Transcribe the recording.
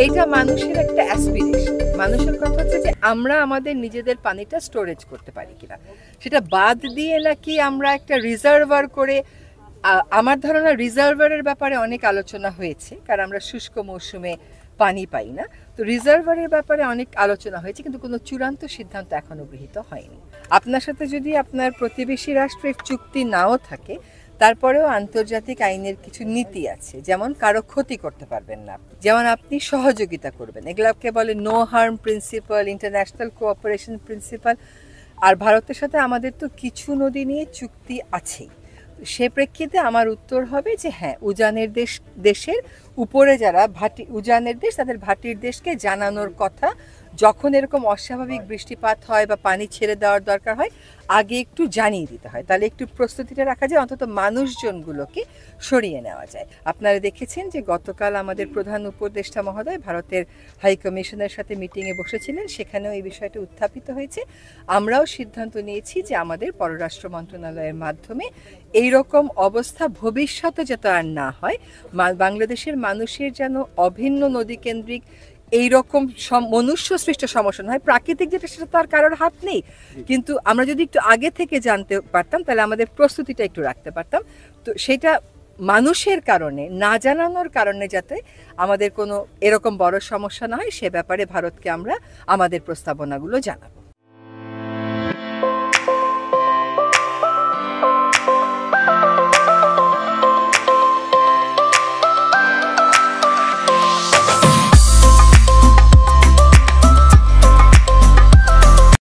এইটা মানুষের একটা অ্যাসপিরেশন। মানুষের কথা হচ্ছে যে আমরা আমাদের নিজেদের পানিটা স্টোরেজ করতে পারি কিনা, সেটা বাদ দিয়ে নাকি আমরা একটা রিজার্ভার করে। আমার ধারণা রিজার্ভারের ব্যাপারে অনেক আলোচনা হয়েছে, কারণ আমরা শুষ্ক মৌসুমে পানি পাই না। তো রিজার্ভারের ব্যাপারে অনেক আলোচনা হয়েছে, কিন্তু কোনো চূড়ান্ত সিদ্ধান্ত এখনো গৃহীত হয়নি। আপনার সাথে যদি আপনার প্রতিবেশী রাষ্ট্রের চুক্তি নাও থাকে, তারপরেও আন্তর্জাতিক আইনের কিছু নীতি আছে, যেমন কারো ক্ষতি করতে পারবেন না, যেমন আপনি সহযোগিতা করবেন, এগুলোকে বলে no harm principle, international cooperation principle. আর ভারতের সাথে আমাদের তো কিছু নদী নিয়ে চুক্তি আছেই। সে প্রেক্ষিতে আমার উত্তর হবে যে হ্যাঁ, উজানের দেশের উপরে যারা উজানের দেশ, তাদের ভাটির দেশকে জানানোর কথা, যখন এরকম অস্বাভাবিক বৃষ্টিপাত হয় বা পানি ছেড়ে দেওয়ার দরকার হয়, আগে একটু জানিয়ে দিতে হয়। তাহলে একটু প্রস্তুতিটা রাখা যায়, অন্তত মানুষজনগুলোকে সরিয়ে নেওয়া যায়। আপনারা দেখেছেন যে গতকাল আমাদের প্রধান উপদেষ্টা মহোদয় ভারতের হাই কমিশনের সাথে মিটিংয়ে বসেছিলেন, সেখানেও এই বিষয়টা উত্থাপিত হয়েছে। আমরাও সিদ্ধান্ত নিয়েছি যে আমাদের পররাষ্ট্র মন্ত্রণালয়ের মাধ্যমে এইরকম অবস্থা ভবিষ্যতে যাতে আর না হয়, বাংলাদেশের মানুষের যেন অভিন্ন নদীকেন্দ্রিক এইরকম মনুষ্য সৃষ্ট সমস্যা নয়। প্রাকৃতিক যেটা, সেটা তো আর কারোর হাত নেই, কিন্তু আমরা যদি একটু আগে থেকে জানতে পারতাম, তাহলে আমাদের প্রস্তুতিটা একটু রাখতে পারতাম। তো সেটা মানুষের কারণে, না জানানোর কারণে যাতে আমাদের কোনো এরকম বড় সমস্যা না হয়, সে ব্যাপারে ভারতকে আমরা আমাদের প্রস্তাবনাগুলো জানাবো।